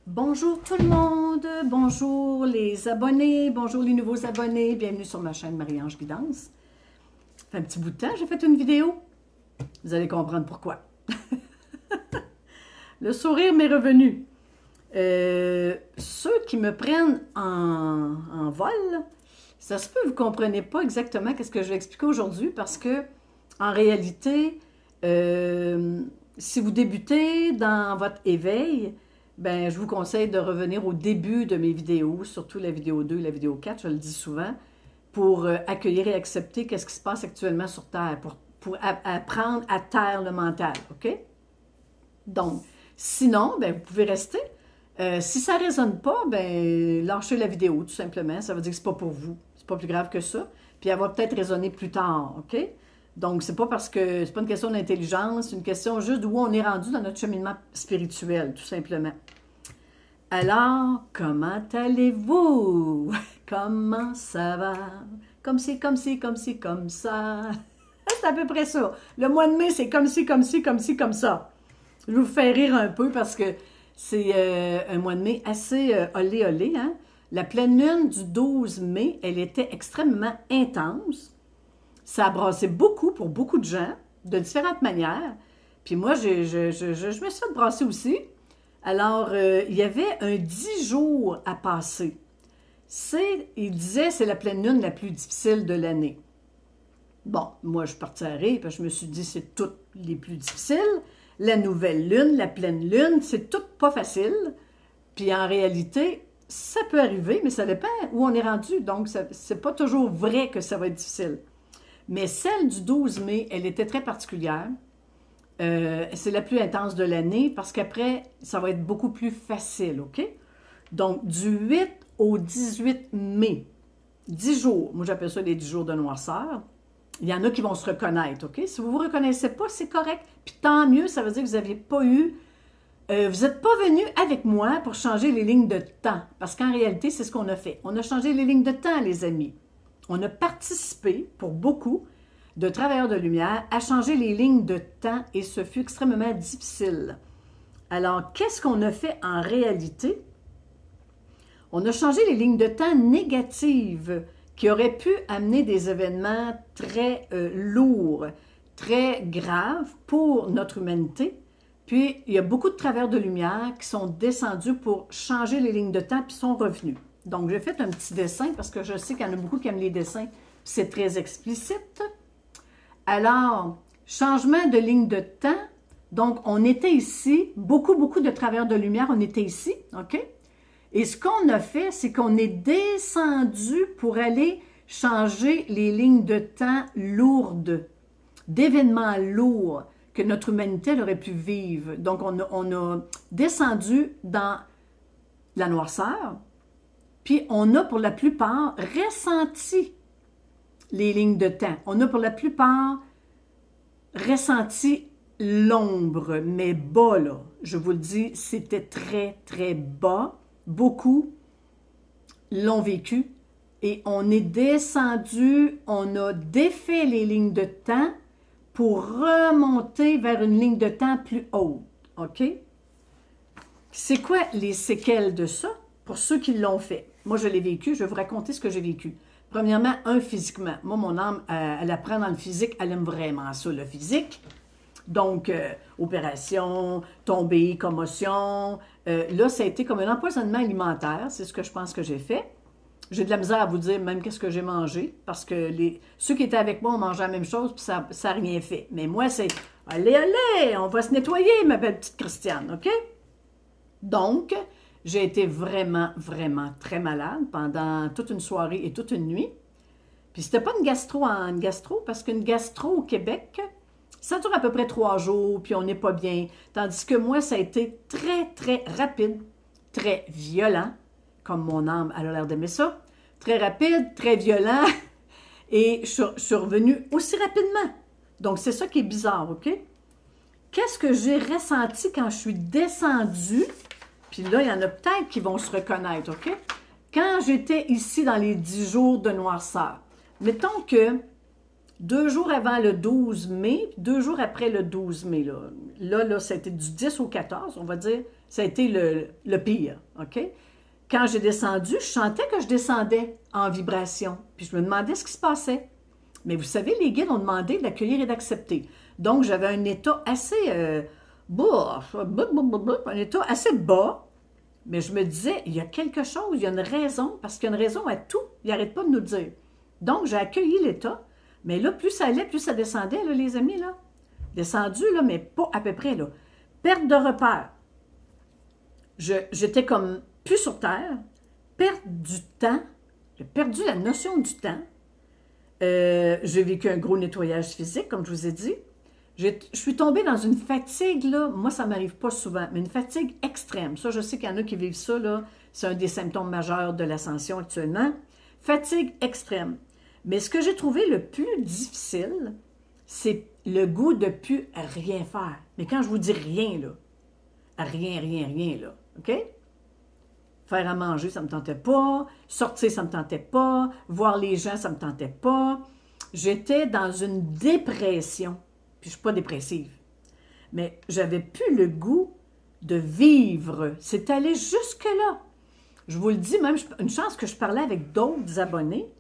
Bonjour tout le monde, bonjour les abonnés, bonjour les nouveaux abonnés, bienvenue sur ma chaîne Marie-Ange Guidance. Ça fait un petit bout de temps, j'ai fait une vidéo, vous allez comprendre pourquoi. Le sourire m'est revenu. Ceux qui me prennent en vol, ça se peut que vous ne comprenez pas exactement ce que je vais expliquer aujourd'hui parce que, en réalité, si vous débutez dans votre éveil, ben, je vous conseille de revenir au début de mes vidéos, surtout la vidéo 2 et la vidéo 4, je le dis souvent, pour accueillir et accepter ce qui se passe actuellement sur Terre, pour apprendre à taire le mental, OK? Donc, sinon, ben, vous pouvez rester. Si ça ne résonne pas, ben, lâchez la vidéo, tout simplement. Ça veut dire que ce n'est pas pour vous. C'est pas plus grave que ça. Puis elle va peut-être résonner plus tard, OK? Donc, c'est pas parce que c'est pas une question d'intelligence, c'est une question juste d'où on est rendu dans notre cheminement spirituel, tout simplement. Alors, comment allez-vous? Comment ça va? Comme ci, comme ci, comme ci, comme ça. C'est à peu près ça. Le mois de mai, c'est comme ci, comme ci, comme ci, comme ça. Je vais vous faire rire un peu parce que c'est un mois de mai assez olé olé, hein? La pleine lune du 12 mai, elle était extrêmement intense. Ça a brassé beaucoup pour beaucoup de gens, de différentes manières. Puis moi, je me suis fait brasser aussi. Alors, il y avait un 10 jours à passer. Il disait, c'est la pleine lune la plus difficile de l'année. Bon, moi, je suis partie à rire, parce que je me suis dit, c'est toutes les plus difficiles. La nouvelle lune, la pleine lune, c'est tout pas facile. Puis en réalité, ça peut arriver, mais ça dépend où on est rendu. Donc, c'est pas toujours vrai que ça va être difficile. Mais celle du 12 mai, elle était très particulière. C'est la plus intense de l'année parce qu'après, ça va être beaucoup plus facile, OK? Donc, du 8 au 18 mai, 10 jours, moi j'appelle ça les 10 jours de noirceur, il y en a qui vont se reconnaître, OK? Si vous ne vous reconnaissez pas, c'est correct. Puis tant mieux, ça veut dire que vous n'aviez pas eu, vous n'êtes pas venu avec moi pour changer les lignes de temps. Parce qu'en réalité, c'est ce qu'on a fait. On a changé les lignes de temps, les amis. On a participé, pour beaucoup, de travailleurs de lumière, à changer les lignes de temps et ce fut extrêmement difficile. Alors, qu'est-ce qu'on a fait en réalité? On a changé les lignes de temps négatives qui auraient pu amener des événements très lourds, très graves pour notre humanité. Puis, il y a beaucoup de travailleurs de lumière qui sont descendus pour changer les lignes de temps puis sont revenus. Donc, j'ai fait un petit dessin parce que je sais qu'il y en a beaucoup qui aiment les dessins. C'est très explicite. Alors, changement de ligne de temps. Donc, on était ici, beaucoup de travailleurs de lumière, on était ici, OK? Et ce qu'on a fait, c'est qu'on est descendu pour aller changer les lignes de temps lourdes, d'événements lourds que notre humanité aurait pu vivre. Donc, on a descendu dans la noirceur, puis on a pour la plupart ressenti les lignes de temps. On a pour la plupart ressenti l'ombre, mais bas, là. Je vous le dis, c'était très, très bas. Beaucoup l'ont vécu. Et on est descendu, on a défait les lignes de temps pour remonter vers une ligne de temps plus haute. OK? C'est quoi les séquelles de ça? Pour ceux qui l'ont fait. Moi, je l'ai vécu, je vais vous raconter ce que j'ai vécu. Premièrement, physiquement. Moi, mon âme, elle apprend dans le physique, elle aime vraiment ça, le physique. Donc, opération, tombée, commotion. Là, ça a été comme un empoisonnement alimentaire, c'est ce que je pense que j'ai fait. J'ai de la misère à vous dire même qu'est-ce que j'ai mangé, parce que ceux qui étaient avec moi ont mangé la même chose, puis ça n'a rien fait. Mais moi, c'est « Allez, allez, on va se nettoyer, ma belle petite Christiane, OK? » Donc, j'ai été vraiment très malade pendant toute une soirée et toute une nuit. Puis c'était pas une gastro, parce qu'une gastro au Québec, ça dure à peu près 3 jours, puis on n'est pas bien. Tandis que moi, ça a été très rapide, très violent, comme mon âme elle a l'air d'aimer ça. Très rapide, très violent, et je suis revenue aussi rapidement. Donc, c'est ça qui est bizarre, OK? Qu'est-ce que j'ai ressenti quand je suis descendue? Puis là, il y en a peut-être qui vont se reconnaître, OK? Quand j'étais ici dans les 10 jours de noirceur, mettons que 2 jours avant le 12 mai, 2 jours après le 12 mai, là, ça a été du 10 au 14, on va dire ça a été le pire, OK? Quand j'ai descendu, je sentais que je descendais en vibration. Puis je me demandais ce qui se passait. Mais vous savez, les guides ont demandé d'accueillir et d'accepter. Donc, j'avais un état assez bas, un état assez bas. Mais je me disais, il y a quelque chose, il y a une raison, parce qu'il y a une raison à tout. Il n'arrête pas de nous dire. Donc, j'ai accueilli l'état. Mais là, plus ça allait, plus ça descendait, là, les amis, là. Descendu, là, mais pas à peu près, là. Perte de repère. J'étais comme plus sur Terre. Perte du temps. J'ai perdu la notion du temps. J'ai vécu un gros nettoyage physique, comme je vous ai dit. Je suis tombée dans une fatigue, là. Moi, ça ne m'arrive pas souvent, mais une fatigue extrême. Ça, je sais qu'il y en a qui vivent ça, là. C'est un des symptômes majeurs de l'ascension actuellement. Fatigue extrême. Mais ce que j'ai trouvé le plus difficile, c'est le goût de plus rien faire. Mais quand je vous dis rien, là, rien, là, OK? Faire à manger, ça ne me tentait pas. Sortir, ça ne me tentait pas. Voir les gens, ça ne me tentait pas. J'étais dans une dépression. Puis je ne suis pas dépressive. Mais j'avais plus le goût de vivre. C'est allé jusque-là. Je vous le dis, même une chance que je parlais avec d'autres abonnés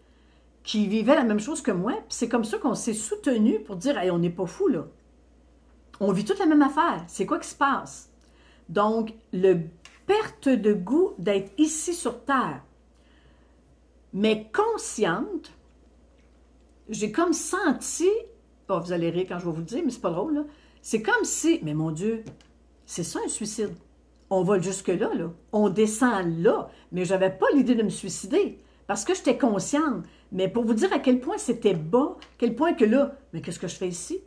qui vivaient la même chose que moi. Puis c'est comme ça qu'on s'est soutenus pour dire, hey, on n'est pas fous, là. On vit toute la même affaire. C'est quoi qui se passe? Donc, le perte de goût d'être ici sur Terre. Mais consciente, j'ai comme senti, oh, vous allez rire quand je vais vous le dire, mais c'est pas drôle, là. C'est comme si, mais mon Dieu, c'est ça un suicide. On vole jusque-là, là. On descend là. Mais je n'avais pas l'idée de me suicider parce que j'étais consciente. Mais pour vous dire à quel point c'était bas, à quel point que là, mais qu'est-ce que je fais ici?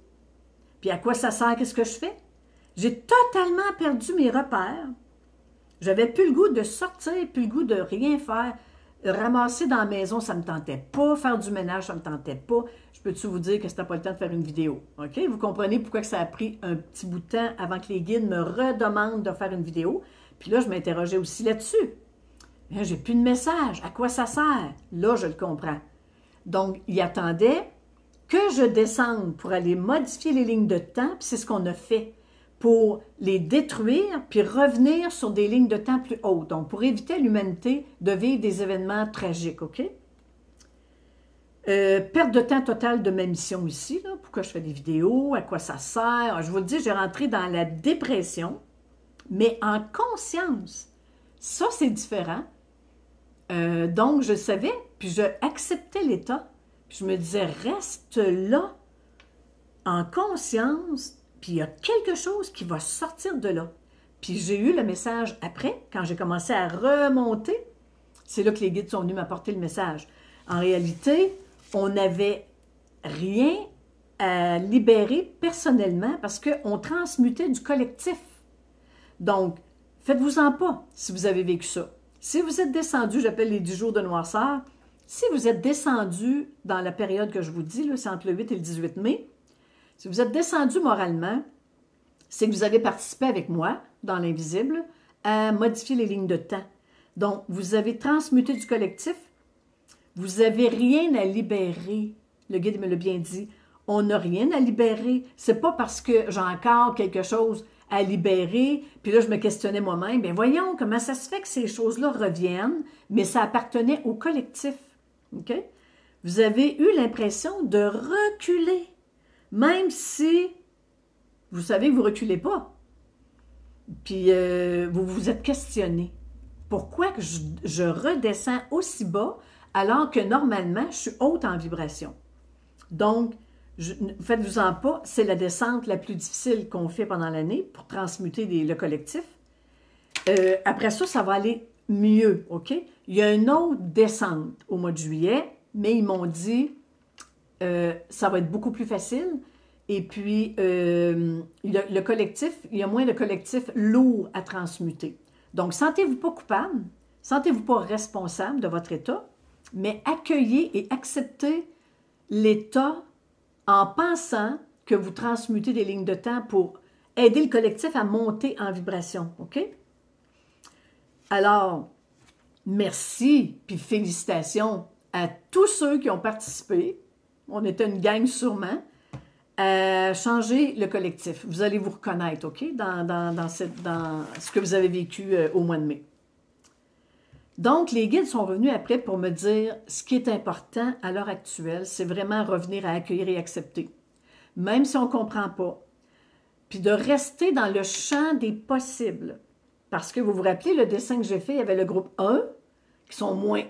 Puis à quoi ça sert? Qu'est-ce que je fais? J'ai totalement perdu mes repères. J'avais plus le goût de sortir, plus le goût de rien faire. Ramasser dans la maison, ça ne me tentait pas. Faire du ménage, ça ne me tentait pas. Je peux-tu vous dire que c'était pas le temps de faire une vidéo? OK? Vous comprenez pourquoi que ça a pris un petit bout de temps avant que les guides me redemandent de faire une vidéo. Puis là, je m'interrogeais aussi là-dessus. J'ai plus de message. À quoi ça sert? Là, je le comprends. Donc, il attendait que je descende pour aller modifier les lignes de temps, puis c'est ce qu'on a fait pour les détruire, puis revenir sur des lignes de temps plus hautes. Donc, pour éviter à l'humanité de vivre des événements tragiques, OK? Perte de temps totale de ma mission ici, là. Pourquoi je fais des vidéos, à quoi ça sert? Je vous le dis, j'ai rentré dans la dépression, mais en conscience. Ça, c'est différent. Donc, je savais, puis je acceptais l'état, puis je me disais, reste là, en conscience, puis il y a quelque chose qui va sortir de là. Puis j'ai eu le message après, quand j'ai commencé à remonter, c'est là que les guides sont venus m'apporter le message. En réalité, on n'avait rien à libérer personnellement parce qu'on transmutait du collectif. Donc, faites-vous-en pas si vous avez vécu ça. Si vous êtes descendu, j'appelle les 10 jours de noirceur, si vous êtes descendu dans la période que je vous dis, c'est entre le 8 et le 18 mai, si vous êtes descendu moralement, c'est que vous avez participé avec moi, dans l'invisible, à modifier les lignes de temps. Donc, vous avez transmuté du collectif, vous n'avez rien à libérer. Le guide me l'a bien dit. On n'a rien à libérer. C'est pas parce que j'ai encore quelque chose à libérer, puis là, je me questionnais moi-même, bien voyons comment ça se fait que ces choses-là reviennent, mais ça appartenait au collectif. OK? Vous avez eu l'impression de reculer, même si vous savez que vous ne reculez pas. Puis vous vous êtes questionné. Pourquoi que je redescends aussi bas alors que normalement, je suis haute en vibration? Donc, faites-vous-en pas, c'est la descente la plus difficile qu'on fait pendant l'année pour transmuter le collectif. Après ça, ça va aller mieux, OK? Il y a une autre descente au mois de juillet, mais ils m'ont dit ça va être beaucoup plus facile. Et puis, le collectif, il y a moins de collectif lourd à transmuter. Donc, sentez-vous pas coupable, sentez-vous pas responsable de votre état, mais accueillez et acceptez l'état en pensant que vous transmutez des lignes de temps pour aider le collectif à monter en vibration, OK? Alors, merci, puis félicitations à tous ceux qui ont participé. On était une gang sûrement, à changer le collectif. Vous allez vous reconnaître, OK, dans ce que vous avez vécu au mois de mai. Donc, les guides sont revenus après pour me dire ce qui est important à l'heure actuelle, c'est vraiment revenir à accueillir et accepter, même si on ne comprend pas. Puis de rester dans le champ des possibles. Parce que vous vous rappelez, le dessin que j'ai fait, il y avait le groupe 1, qui sont moins,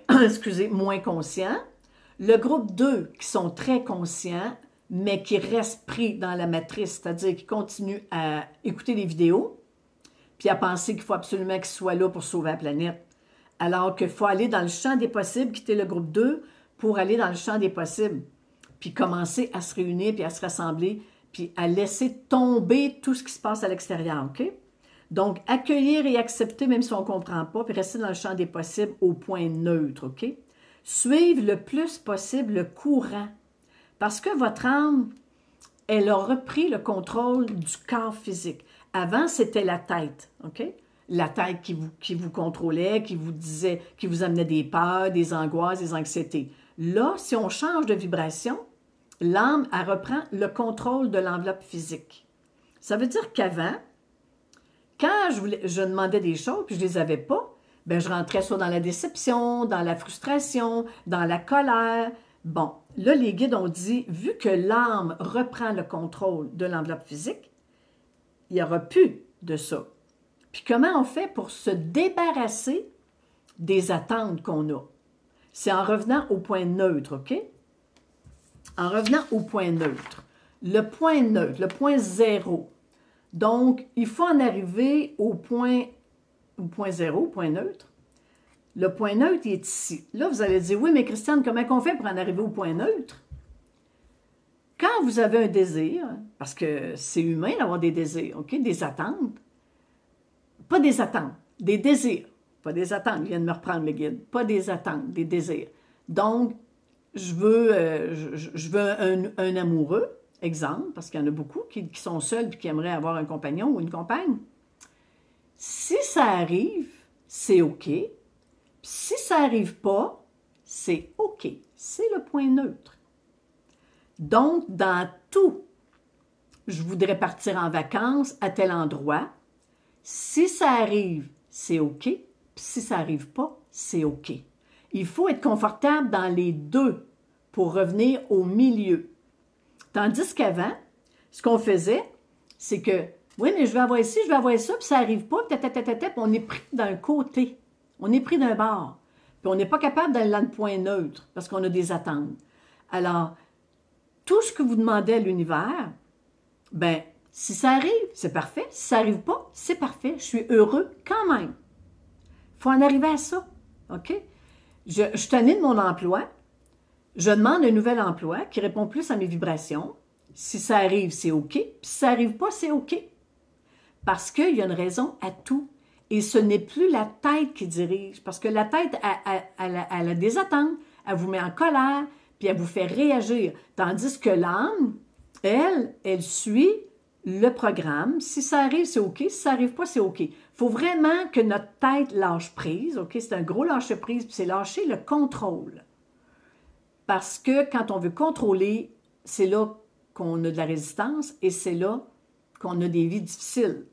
moins conscients, le groupe 2, qui sont très conscients, mais qui restent pris dans la matrice, c'est-à-dire qui continuent à écouter les vidéos, puis à penser qu'il faut absolument qu'ils soient là pour sauver la planète. Alors qu'il faut aller dans le champ des possibles, quitter le groupe 2 pour aller dans le champ des possibles, puis commencer à se réunir, puis à se rassembler, puis à laisser tomber tout ce qui se passe à l'extérieur, OK? Donc, accueillir et accepter, même si on ne comprend pas, puis rester dans le champ des possibles au point neutre, OK? Suivre le plus possible le courant, parce que votre âme, elle a repris le contrôle du corps physique. Avant, c'était la tête, OK? La tête qui vous contrôlait, qui vous disait, qui vous amenait des peurs, des angoisses, des anxiétés. Là, si on change de vibration, l'âme, elle reprend le contrôle de l'enveloppe physique. Ça veut dire qu'avant, quand je demandais des choses puis je ne les avais pas, bien, je rentrais soit dans la déception, dans la frustration, dans la colère. Bon, là, les guides ont dit, vu que l'âme reprend le contrôle de l'enveloppe physique, il n'y aura plus de ça. Puis comment on fait pour se débarrasser des attentes qu'on a? C'est en revenant au point neutre, OK? En revenant au point neutre. Le point neutre, le point zéro. Donc, il faut en arriver au point zéro, au point neutre. Le point neutre, il est ici. Là, vous allez dire, oui, mais Christiane, comment on fait pour en arriver au point neutre? Quand vous avez un désir, parce que c'est humain d'avoir des désirs, OK? Des attentes. Pas des attentes, des désirs. Pas des attentes, il vient de me reprendre le guide. Pas des attentes, des désirs. Donc, je veux un amoureux, exemple, parce qu'il y en a beaucoup qui sont seuls et qui aimeraient avoir un compagnon ou une compagne. Si ça arrive, c'est OK. Puis si ça n'arrive pas, c'est OK. C'est le point neutre. Donc, dans tout, je voudrais partir en vacances à tel endroit. Si ça arrive, c'est OK. Puis si ça n'arrive pas, c'est OK. Il faut être confortable dans les deux pour revenir au milieu. Tandis qu'avant, ce qu'on faisait, c'est que, oui, mais je vais avoir ici, je vais avoir ça, puis ça n'arrive pas, puis on est pris d'un côté. On est pris d'un bord. Puis on n'est pas capable d'aller dans le point neutre parce qu'on a des attentes. Alors, tout ce que vous demandez à l'univers, ben, si ça arrive, c'est parfait. Si ça n'arrive pas, c'est parfait. Je suis heureux quand même. Il faut en arriver à ça. OK? Je suis tannée de mon emploi. Je demande un nouvel emploi qui répond plus à mes vibrations. Si ça arrive, c'est OK. Puis si ça n'arrive pas, c'est OK. Parce qu'il y a une raison à tout. Et ce n'est plus la tête qui dirige. Parce que la tête, elle a des attentes. Elle vous met en colère, puis elle vous fait réagir. Tandis que l'âme, elle suit le programme. Si ça arrive, c'est OK. Si ça n'arrive pas, c'est OK. Il faut vraiment que notre tête lâche prise. OK? C'est un gros lâcher-prise, puis c'est lâcher le contrôle. Parce que quand on veut contrôler, c'est là qu'on a de la résistance et c'est là qu'on a des vies difficiles.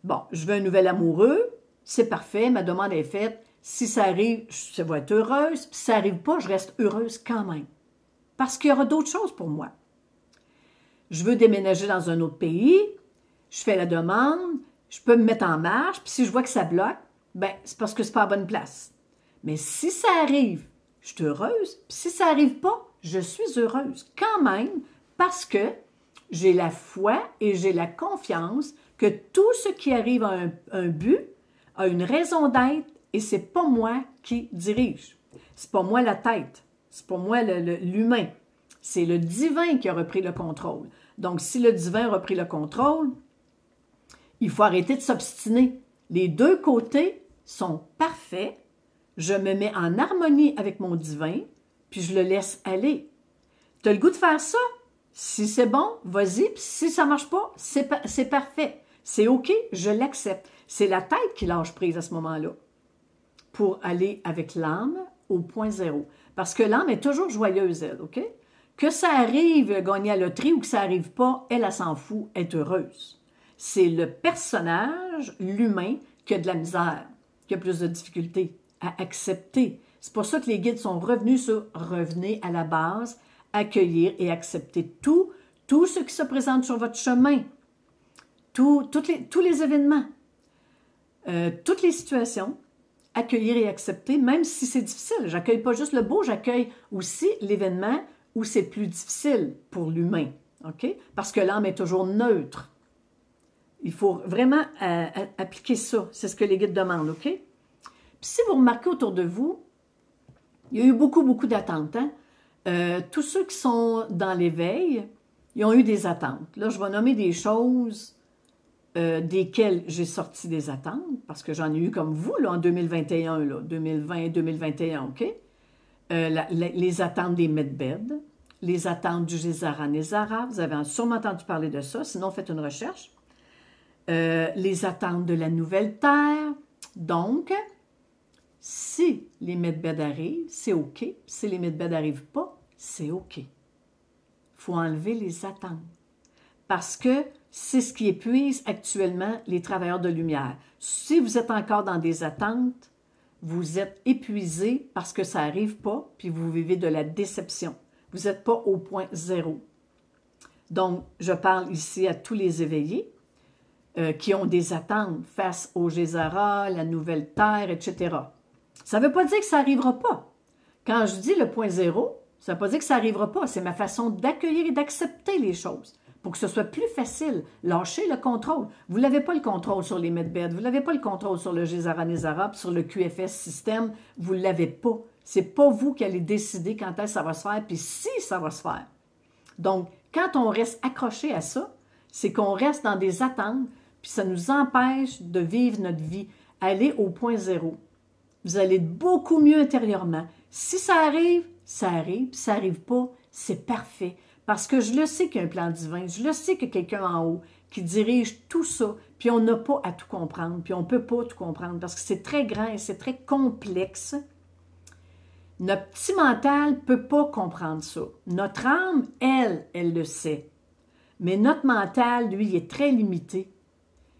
Bon, je veux un nouvel amoureux, c'est parfait, ma demande est faite. Si ça arrive, je vais être heureuse. Puis si ça n'arrive pas, je reste heureuse quand même. Parce qu'il y aura d'autres choses pour moi. Je veux déménager dans un autre pays, je fais la demande, je peux me mettre en marche, puis si je vois que ça bloque, ben c'est parce que c'est pas à la bonne place. Mais si ça arrive, je suis heureuse. Puis si ça n'arrive pas, je suis heureuse quand même parce que j'ai la foi et j'ai la confiance que tout ce qui arrive a un but, a une raison d'être et c'est pas moi qui dirige. C'est pas moi la tête. C'est pas moi l'humain. C'est le divin qui a repris le contrôle. Donc, si le divin a repris le contrôle, il faut arrêter de s'obstiner. Les deux côtés sont parfaits. Je me mets en harmonie avec mon divin, puis je le laisse aller. Tu as le goût de faire ça? Si c'est bon, vas-y. Puis si ça ne marche pas, c'est parfait. C'est OK, je l'accepte. C'est la tête qui lâche prise à ce moment-là pour aller avec l'âme au point zéro. Parce que l'âme est toujours joyeuse, elle, OK? Que ça arrive, gagner à la loterie, ou que ça arrive pas, elle s'en fout, elle est heureuse. C'est le personnage, l'humain, qui a de la misère, qui a plus de difficultés à accepter. C'est pour ça que les guides sont revenus sur « revenez à la base », accueillir et accepter tout ce qui se présente sur votre chemin, tous les événements, toutes les situations, accueillir et accepter, même si c'est difficile. J'accueille pas juste le beau, j'accueille aussi l'événement où c'est plus difficile pour l'humain, OK? Parce que l'âme est toujours neutre. Il faut vraiment appliquer ça. C'est ce que les guides demandent, OK? Puis si vous remarquez autour de vous, il y a eu beaucoup d'attentes. Hein? Tous ceux qui sont dans l'éveil, ils ont eu des attentes. Là, je vais nommer des choses desquelles j'ai sorti des attentes, parce que j'en ai eu comme vous là, en 2021, là, 2020-2021, OK? Les attentes des Medbed, les attentes du Gézara Nézara, vous avez sûrement entendu parler de ça, sinon faites une recherche. Les attentes de la nouvelle Terre. Donc, si les Medbed arrivent, c'est OK. Si les Medbed n'arrivent pas, c'est OK. Il faut enlever les attentes. Parce que c'est ce qui épuise actuellement les travailleurs de lumière. Si vous êtes encore dans des attentes, vous êtes épuisé parce que ça n'arrive pas, puis vous vivez de la déception. Vous n'êtes pas au point zéro. Donc, je parle ici à tous les éveillés qui ont des attentes face au Gézara, la nouvelle Terre, etc. Ça ne veut pas dire que ça n'arrivera pas. Quand je dis le point zéro, ça ne veut pas dire que ça n'arrivera pas. C'est ma façon d'accueillir et d'accepter les choses pour que ce soit plus facile. Lâchez le contrôle. Vous n'avez pas le contrôle sur les Medbed, vous n'avez pas le contrôle sur le Gézara Nézara, sur le QFS système, vous ne l'avez pas. Ce n'est pas vous qui allez décider quand est-ce que ça va se faire, puis si ça va se faire. Donc, quand on reste accroché à ça, c'est qu'on reste dans des attentes, puis ça nous empêche de vivre notre vie, aller au point zéro. Vous allez être beaucoup mieux intérieurement. Si ça arrive, ça arrive. Si ça n'arrive pas, c'est parfait. Parce que je le sais qu'il y a un plan divin. Je le sais qu'il y a quelqu'un en haut qui dirige tout ça. Puis on n'a pas à tout comprendre. Puis on ne peut pas tout comprendre parce que c'est très grand et c'est très complexe. Notre petit mental ne peut pas comprendre ça. Notre âme, elle le sait. Mais notre mental, lui, il est très limité.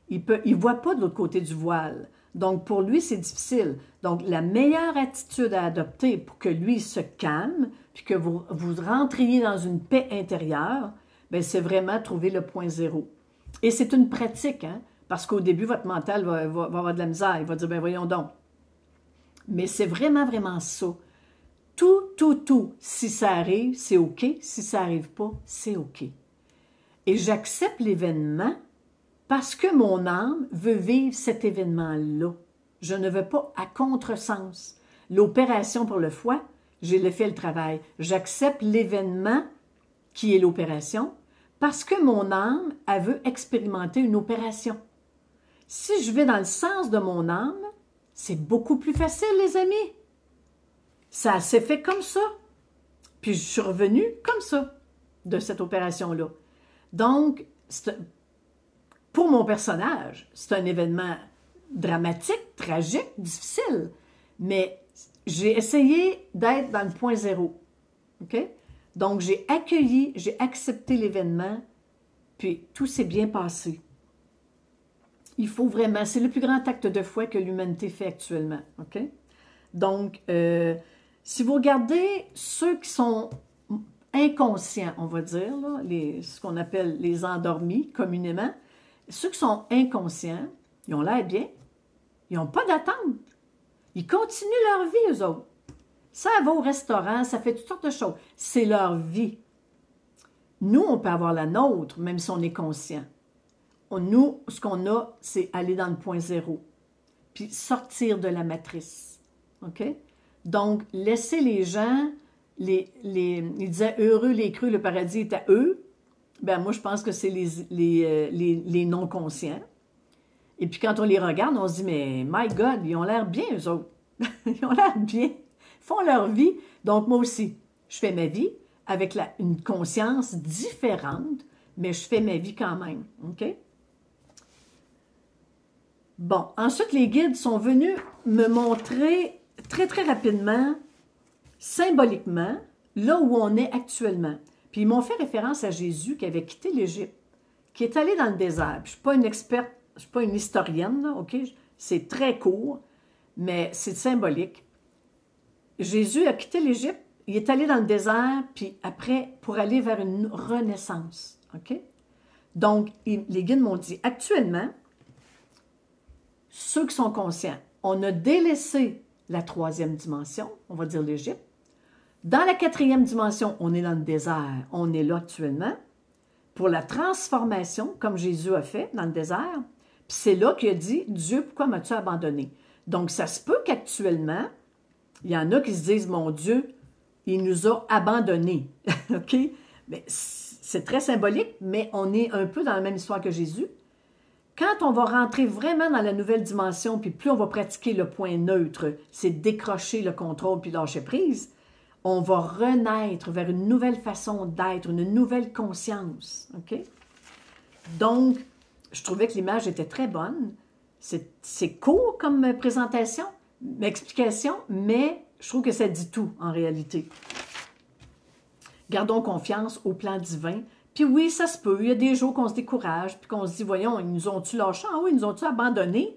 Il ne voit pas de l'autre côté du voile. Donc, pour lui, c'est difficile. Donc, la meilleure attitude à adopter pour que lui se calme, puis que vous rentriez dans une paix intérieure, bien, c'est vraiment trouver le point zéro. Et c'est une pratique, hein, parce qu'au début, votre mental va avoir de la misère. Il va dire, bien, voyons donc. Mais c'est vraiment ça. Tout. Si ça arrive, c'est OK. Si ça n'arrive pas, c'est OK. Et j'accepte l'événement parce que mon âme veut vivre cet événement-là. Je ne veux pas à contresens. L'opération pour le foie, j'ai fait le travail. J'accepte l'événement qui est l'opération parce que mon âme, elle veut expérimenter une opération. Si je vais dans le sens de mon âme, c'est beaucoup plus facile, les amis. Ça s'est fait comme ça. Puis je suis revenue comme ça de cette opération-là. Donc, pour mon personnage, c'est un événement dramatique, tragique, difficile. Mais j'ai essayé d'être dans le point zéro. OK? Donc, j'ai accueilli, j'ai accepté l'événement, puis tout s'est bien passé. Il faut vraiment, c'est le plus grand acte de foi que l'humanité fait actuellement. OK? Donc, si vous regardez ceux qui sont inconscients, on va dire, là, ce qu'on appelle les endormis communément, ceux qui sont inconscients, ils ont l'air bien, ils n'ont pas d'attente. Ils continuent leur vie, eux autres. Ça va au restaurant, ça fait toutes sortes de choses. C'est leur vie. Nous, on peut avoir la nôtre, même si on est conscient. Nous, ce qu'on a, c'est aller dans le point zéro, puis sortir de la matrice. OK? Donc, laisser les gens, ils disaient « heureux les creux, le paradis est à eux ». Ben moi, je pense que c'est les non-conscients. Et puis, quand on les regarde, on se dit « mais my God, ils ont l'air bien, eux autres. Ils ont l'air bien. Ils font leur vie. » Donc, moi aussi, je fais ma vie avec une conscience différente, mais je fais ma vie quand même. OK? Bon, ensuite, les guides sont venus me montrer très rapidement, symboliquement, là où on est actuellement. Puis ils m'ont fait référence à Jésus qui avait quitté l'Égypte, qui est allé dans le désert. Puis, je ne suis pas une experte, je ne suis pas une historienne, là, OK? C'est très court, mais c'est symbolique. Jésus a quitté l'Égypte, il est allé dans le désert, puis après, pour aller vers une renaissance, OK? Donc, les guides m'ont dit, actuellement, ceux qui sont conscients, on a délaissé la troisième dimension, on va dire l'Égypte. Dans la quatrième dimension, on est dans le désert, on est là actuellement, pour la transformation, comme Jésus a fait dans le désert. Puis c'est là qu'il a dit, Dieu, pourquoi m'as-tu abandonné? Donc, ça se peut qu'actuellement, il y en a qui se disent, mon Dieu, il nous a abandonnés. OK? Mais c'est très symbolique, mais on est un peu dans la même histoire que Jésus. Quand on va rentrer vraiment dans la nouvelle dimension, puis plus on va pratiquer le point neutre, c'est décrocher le contrôle puis lâcher prise, on va renaître vers une nouvelle façon d'être, une nouvelle conscience. OK? Donc, je trouvais que l'image était très bonne. C'est court comme présentation, explication, mais je trouve que ça dit tout en réalité. Gardons confiance au plan divin. Puis oui, ça se peut. Il y a des jours qu'on se décourage, puis qu'on se dit, voyons, ils nous ont-tu lâchés? Ah oui, ils nous ont-tu abandonnés?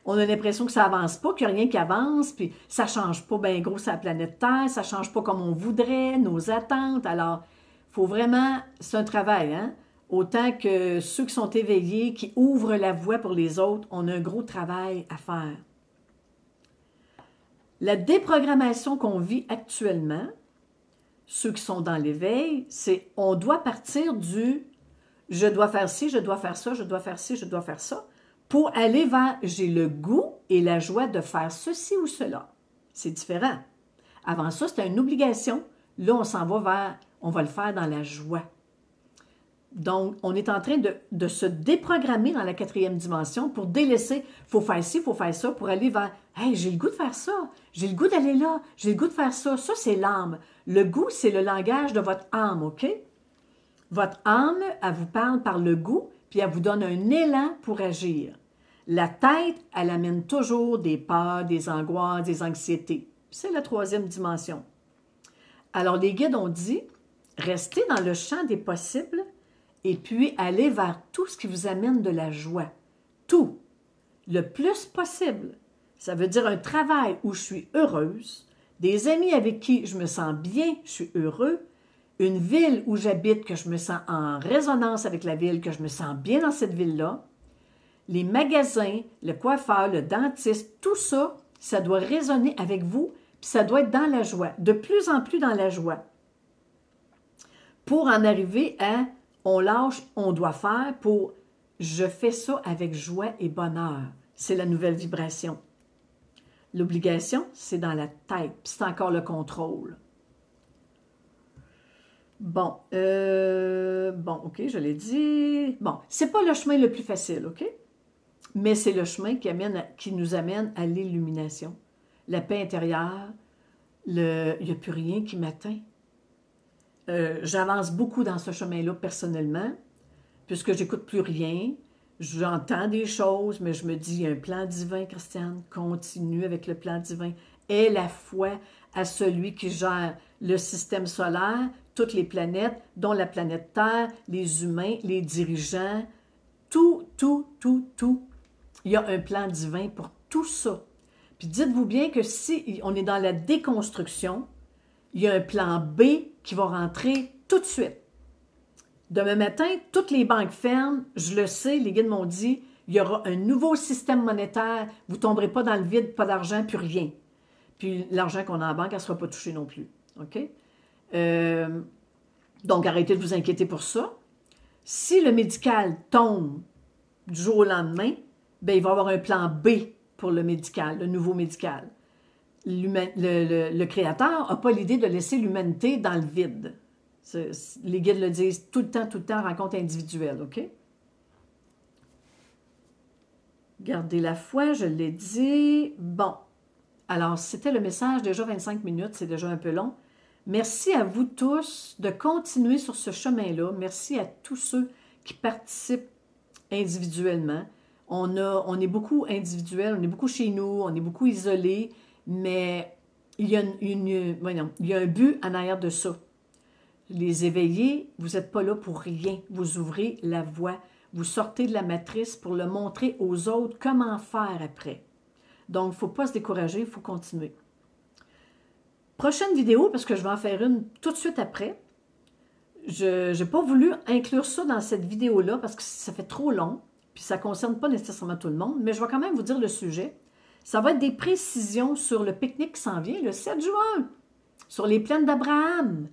On a l'impression que ça avance pas, qu'il n'y a rien qui avance, puis ça ne change pas bien gros sur la planète Terre, ça ne change pas comme on voudrait, nos attentes. Alors, il faut vraiment, c'est un travail, hein? Autant que ceux qui sont éveillés, qui ouvrent la voie pour les autres, on a un gros travail à faire. La déprogrammation qu'on vit actuellement, ceux qui sont dans l'éveil, c'est on doit partir du « je dois faire ci, je dois faire ça, je dois faire ci, je dois faire ça », pour aller vers « j'ai le goût et la joie de faire ceci ou cela ». C'est différent. Avant ça, c'était une obligation. Là, on s'en va vers « on va le faire dans la joie ». Donc, on est en train de se déprogrammer dans la quatrième dimension pour délaisser « faut faire ci, faut faire ça », pour aller vers « hey, j'ai le goût de faire ça, j'ai le goût d'aller là, j'ai le goût de faire ça ». Ça, c'est l'âme. Le goût, c'est le langage de votre âme, OK? Votre âme, elle vous parle par le goût, puis elle vous donne un élan pour agir. La tête, elle amène toujours des peurs, des angoisses, des anxiétés. C'est la troisième dimension. Alors, les guides ont dit, restez dans le champ des possibles et puis allez vers tout ce qui vous amène de la joie. Tout. Le plus possible. Ça veut dire un travail où je suis heureuse, des amis avec qui je me sens bien, je suis heureux, une ville où j'habite, que je me sens en résonance avec la ville, que je me sens bien dans cette ville-là, les magasins, le coiffeur, le dentiste, tout ça, ça doit résonner avec vous, puis ça doit être dans la joie, de plus en plus dans la joie. Pour en arriver à on lâche, on doit faire, pour je fais ça avec joie et bonheur. C'est la nouvelle vibration. L'obligation, c'est dans la tête, puis c'est encore le contrôle. Bon, OK, je l'ai dit. Bon, c'est pas le chemin le plus facile, OK? Mais c'est le chemin qui nous amène à l'illumination. La paix intérieure, il n'y a plus rien qui m'atteint. J'avance beaucoup dans ce chemin-là personnellement, puisque j'écoute plus rien. J'entends des choses, mais je me dis, il y a un plan divin, Christiane, continue avec le plan divin. Aie la foi à celui qui gère le système solaire, toutes les planètes, dont la planète Terre, les humains, les dirigeants, tout. Il y a un plan divin pour tout ça. Puis dites-vous bien que si on est dans la déconstruction, il y a un plan B qui va rentrer tout de suite. Demain matin, toutes les banques ferment, je le sais, les guides m'ont dit, il y aura un nouveau système monétaire, vous ne tomberez pas dans le vide, pas d'argent, plus rien. Puis l'argent qu'on a en banque, elle ne sera pas touchée non plus. OK? Donc, arrêtez de vous inquiéter pour ça. Si le médical tombe du jour au lendemain, bien, il va y avoir un plan B pour le médical, le nouveau médical. Le créateur n'a pas l'idée de laisser l'humanité dans le vide. Les guides le disent tout le temps, rencontre individuelle, OK? Gardez la foi, je l'ai dit. Bon, alors c'était le message, déjà 25 minutes, c'est déjà un peu long. Merci à vous tous de continuer sur ce chemin-là. Merci à tous ceux qui participent individuellement. On est beaucoup individuels, on est beaucoup chez nous, on est beaucoup isolés, mais il y a, il y a un but en arrière de ça. Les éveillés, vous n'êtes pas là pour rien. Vous ouvrez la voie. Vous sortez de la matrice pour le montrer aux autres comment faire après. Donc, il ne faut pas se décourager, il faut continuer. Prochaine vidéo, parce que je vais en faire une tout de suite après. Je n'ai pas voulu inclure ça dans cette vidéo-là parce que ça fait trop long, puis ça ne concerne pas nécessairement tout le monde, mais je vais quand même vous dire le sujet. Ça va être des précisions sur le pique-nique qui s'en vient le 7 juin, sur les plaines d'Abraham.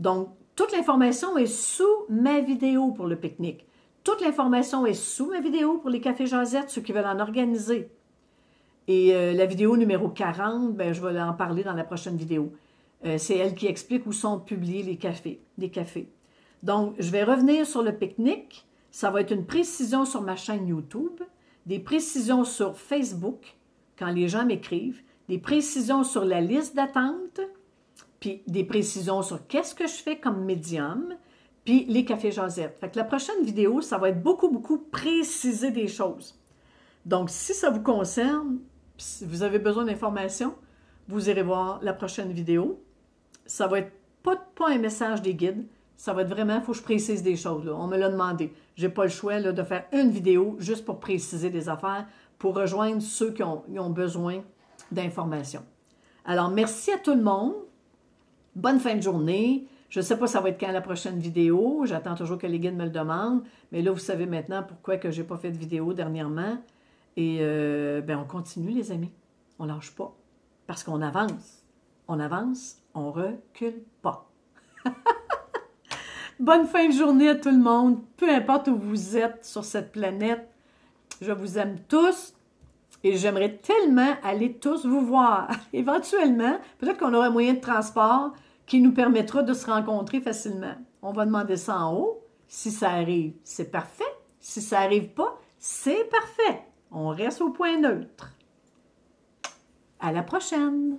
Donc, toute l'information est sous ma vidéo pour le pique-nique. Toute l'information est sous ma vidéo pour les cafés jasettes, ceux qui veulent en organiser. Et la vidéo numéro 40, ben, je vais en parler dans la prochaine vidéo. C'est elle qui explique où sont publiés les cafés. Donc, je vais revenir sur le pique-nique. Ça va être une précision sur ma chaîne YouTube, des précisions sur Facebook, quand les gens m'écrivent, des précisions sur la liste d'attente, puis des précisions sur qu'est-ce que je fais comme médium, puis les cafés jasettes. Fait que la prochaine vidéo, ça va être beaucoup préciser des choses. Donc, si ça vous concerne, si vous avez besoin d'informations, vous irez voir la prochaine vidéo. Ça va être pas un message des guides, ça va être vraiment, il faut que je précise des choses. Là. On me l'a demandé. Je n'ai pas le choix là, de faire une vidéo juste pour préciser des affaires, pour rejoindre ceux qui ont besoin d'informations. Alors, merci à tout le monde. Bonne fin de journée. Je ne sais pas ça va être quand la prochaine vidéo. J'attends toujours que les guides me le demandent. Mais là, vous savez maintenant pourquoi que je n'ai pas fait de vidéo dernièrement. Et ben, on continue, les amis. On ne lâche pas. Parce qu'on avance. On avance, on recule pas. Bonne fin de journée à tout le monde. Peu importe où vous êtes sur cette planète. Je vous aime tous. Et j'aimerais tellement aller tous vous voir. Éventuellement, peut-être qu'on aura un moyen de transport qui nous permettra de se rencontrer facilement. On va demander ça en haut. Si ça arrive, c'est parfait. Si ça n'arrive pas, c'est parfait. On reste au point neutre. À la prochaine!